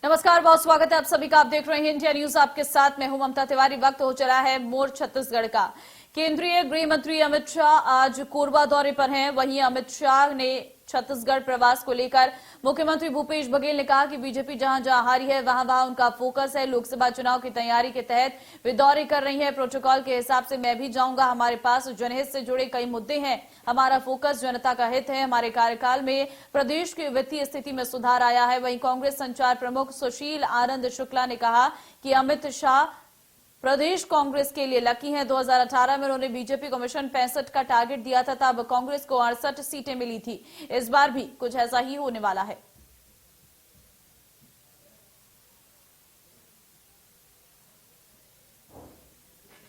नमस्कार, बहुत स्वागत है आप सभी का। आप देख रहे हैं इंडिया न्यूज, आपके साथ मैं हूं ममता तिवारी। वक्त हो चला है मोर छत्तीसगढ़ का। केंद्रीय गृह मंत्री अमित शाह आज कोरबा दौरे पर हैं। वहीं अमित शाह ने छत्तीसगढ़ प्रवास को लेकर मुख्यमंत्री भूपेश बघेल ने कहा कि बीजेपी जहां जहां हारी है वहां वहां उनका फोकस है। लोकसभा चुनाव की तैयारी के तहत वे दौरे कर रही है। प्रोटोकॉल के हिसाब से मैं भी जाऊंगा। हमारे पास जनहित से जुड़े कई मुद्दे हैं। हमारा फोकस जनता का हित है। हमारे कार्यकाल में प्रदेश की वित्तीय स्थिति में सुधार आया है। वहीं कांग्रेस संचार प्रमुख सुशील आनंद शुक्ला ने कहा कि अमित शाह प्रदेश कांग्रेस के लिए लकी हैं। 2018 में उन्होंने बीजेपी को मिशन 65 का टारगेट दिया था, तब कांग्रेस को 68 सीटें मिली थी। इस बार भी कुछ ऐसा ही होने वाला है।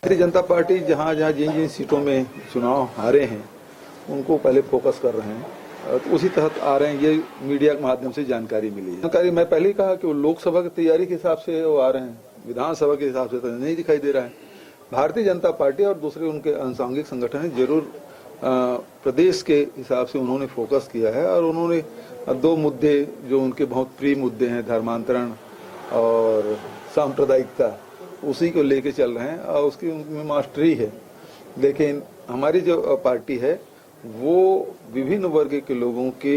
भारतीय जनता पार्टी जहां जहां जिन जिन सीटों में चुनाव हारे हैं उनको पहले फोकस कर रहे हैं, तो उसी तहत आ रहे हैं। ये मीडिया के माध्यम से जानकारी मिली है। जानकारी मैं पहले ही कहा कि वो लोकसभा की तैयारी के हिसाब से वो आ रहे हैं, विधानसभा के हिसाब से तो नहीं दिखाई दे रहा है। भारतीय जनता पार्टी और दूसरे उनके अनुसांगिक संगठन है, जरूर प्रदेश के हिसाब से उन्होंने फोकस किया है। और उन्होंने दो मुद्दे जो उनके बहुत प्रिय मुद्दे हैं, धर्मांतरण और सांप्रदायिकता, उसी को लेके चल रहे हैं और उसकी उनमें मास्टरी है। लेकिन हमारी जो पार्टी है वो विभिन्न वर्ग के लोगों के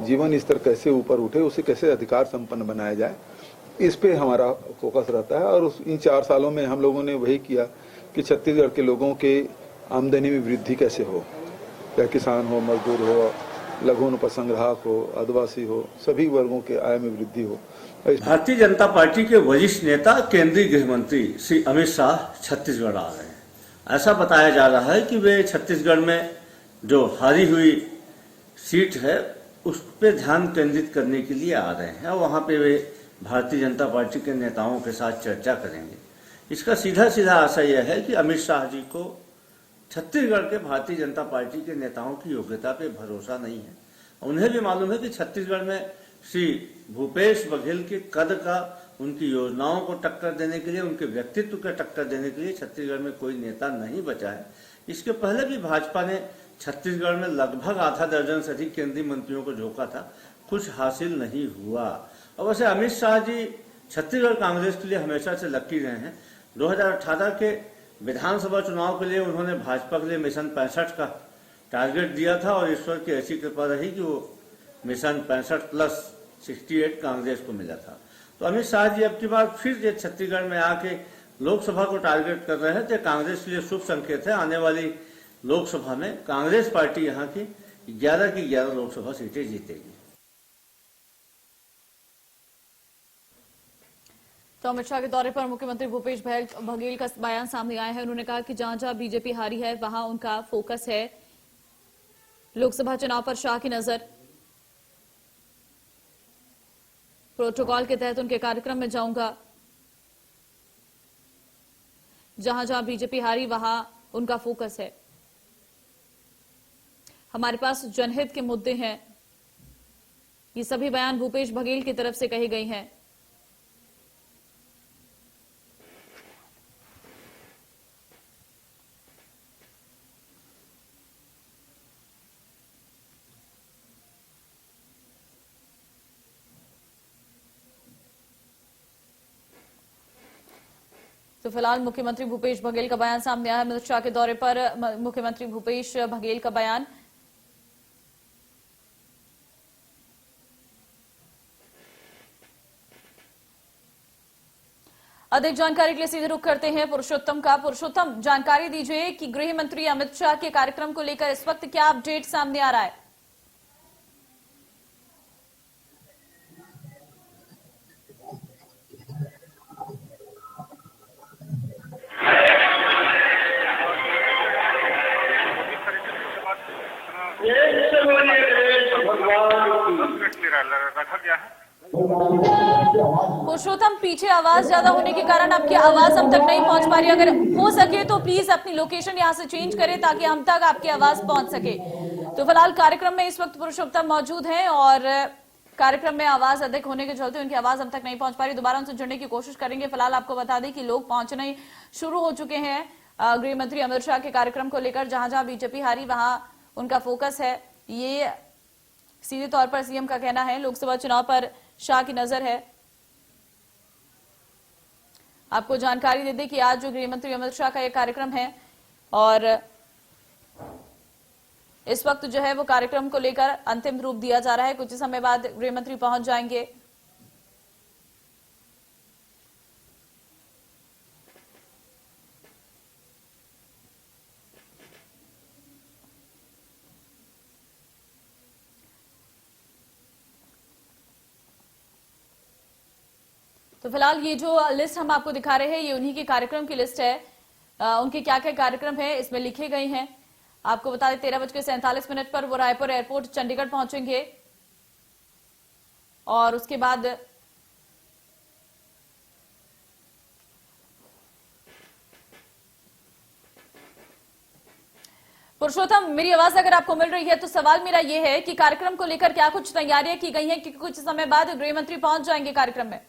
जीवन स्तर कैसे ऊपर उठे, उसे कैसे अधिकार संपन्न बनाया जाए, इस पे हमारा फोकस रहता है। और इन 4 सालों में हम लोगों ने वही किया कि छत्तीसगढ़ के लोगों के आमदनी में वृद्धि कैसे हो, चाहे किसान हो, मजदूर हो, लघु उपसंग्राहक हो, आदिवासी हो, सभी वर्गों के आय में वृद्धि हो। भारतीय जनता पार्टी के वरिष्ठ नेता केंद्रीय गृह मंत्री श्री अमित शाह छत्तीसगढ़ आ रहे हैं। ऐसा बताया जा रहा है कि वे छत्तीसगढ़ में जो हारी हुई सीट है उस पर ध्यान केंद्रित करने के लिए आ रहे हैं और वहां पे वे भारतीय जनता पार्टी के नेताओं के साथ चर्चा करेंगे। इसका सीधा सीधा आशय यह है कि अमित शाह जी को छत्तीसगढ़ के भारतीय जनता पार्टी के नेताओं की योग्यता पे भरोसा नहीं है। उन्हें भी मालूम है कि छत्तीसगढ़ में श्री भूपेश बघेल के कद का, उनकी योजनाओं को टक्कर देने के लिए, उनके व्यक्तित्व को टक्कर देने के लिए छत्तीसगढ़ में कोई नेता नहीं बचा है। इसके पहले भी भाजपा ने छत्तीसगढ़ में लगभग आधा दर्जन से अधिक केंद्रीय मंत्रियों को झोंका था, कुछ हासिल नहीं हुआ। और वैसे अमित शाह जी छत्तीसगढ़ कांग्रेस के लिए हमेशा से लकी रहे हैं। 2018 के विधानसभा चुनाव के लिए उन्होंने भाजपा के लिए मिशन 65 का टारगेट दिया था और ईश्वर की ऐसी कृपा रही कि वो मिशन 65 प्लस 68 कांग्रेस को मिला था। तो अमित शाह जी अब की बार फिर छत्तीसगढ़ में आके लोकसभा को टारगेट कर रहे हैं, तो कांग्रेस के लिए शुभ संकेत है। आने वाली लोकसभा में कांग्रेस पार्टी यहाँ की 11 की 11 लोकसभा सीटें जीतेगी। तो अमित शाह के दौरे पर मुख्यमंत्री भूपेश बघेल का बयान सामने आया है। उन्होंने कहा कि जहां जहां बीजेपी हारी है वहां उनका फोकस है। लोकसभा चुनाव पर शाह की नजर। प्रोटोकॉल के तहत उनके कार्यक्रम में जाऊंगा। जहां जहां बीजेपी हारी वहां उनका फोकस है। हमारे पास जनहित के मुद्दे हैं। ये सभी बयान भूपेश बघेल की तरफ से कहे गए हैं। तो फिलहाल मुख्यमंत्री भूपेश बघेल का बयान सामने आया है। अमित शाह के दौरे पर मुख्यमंत्री भूपेश बघेल का बयान। अधिक जानकारी के लिए सीधे रुख करते हैं पुरुषोत्तम का। पुरुषोत्तम, जानकारी दीजिए कि गृह मंत्री अमित शाह के कार्यक्रम को लेकर इस वक्त क्या अपडेट सामने आ रहा है? पुरुषोत्तम, पीछे आवाज ज्यादा होने के कारण आपकी आवाज हम तक नहीं पहुंच पा रही। अगर हो सके तो प्लीज अपनी लोकेशन यहां से चेंज करें ताकि हम तक आपकी आवाज पहुंच सके। तो फिलहाल कार्यक्रम में इस वक्त पुरुषोत्तम मौजूद हैं और कार्यक्रम में आवाज अधिक होने के चलते उनकी आवाज हम तक नहीं पहुंच पा रही। दोबारा उनसे जुड़ने की कोशिश करेंगे। फिलहाल आपको बता दें कि लोग पहुंचने शुरू हो चुके हैं गृह मंत्री अमित शाह के कार्यक्रम को लेकर। जहां जहां बीजेपी हारी वहां उनका फोकस है, ये सीधे तौर पर सीएम का कहना है। लोकसभा चुनाव पर शाह की नजर है। आपको जानकारी दे दें कि आज जो गृह मंत्री अमित शाह का यह कार्यक्रम है और इस वक्त जो है वो कार्यक्रम को लेकर अंतिम रूप दिया जा रहा है। कुछ ही समय बाद गृह मंत्री पहुंच जाएंगे। तो फिलहाल ये जो लिस्ट हम आपको दिखा रहे हैं ये उन्हीं के कार्यक्रम की लिस्ट है। उनके क्या क्या कार्यक्रम है इसमें लिखे गए हैं। आपको बता दें 13:47 पर वो रायपुर एयरपोर्ट चंडीगढ़ पहुंचेंगे और उसके बाद पुरुषोत्तम, मेरी आवाज अगर आपको मिल रही है तो सवाल मेरा ये है कि कार्यक्रम को लेकर क्या कुछ तैयारियां की गई हैं, क्योंकि कुछ समय बाद गृह मंत्री पहुंच जाएंगे कार्यक्रम में।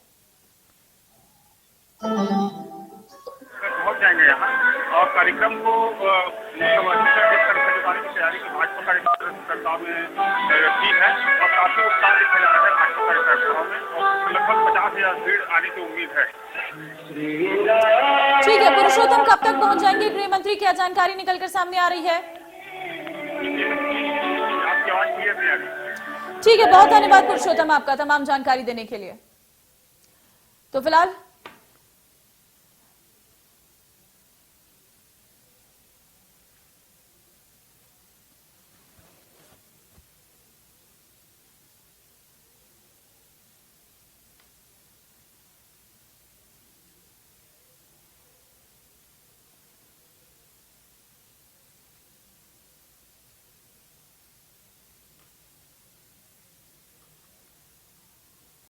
पहुंच जाएंगे यहाँ और कार्यक्रम को करने की तैयारी की भाजपा कार्यकर्ताओं में की है और काफी उत्साह दिखा जा रहा है भाजपा कार्यकर्ताओं में और लगभग 50,000 भीड़ आने की उम्मीद है। ठीक है पुरुषोत्तम, कब तक पहुंच जाएंगे गृह मंत्री, क्या जानकारी निकलकर सामने आ रही है? आपकी आवाज क्लियर नहीं आ रही। ठीक है, बहुत धन्यवाद पुरुषोत्तम आपका तमाम जानकारी देने के लिए। तो फिलहाल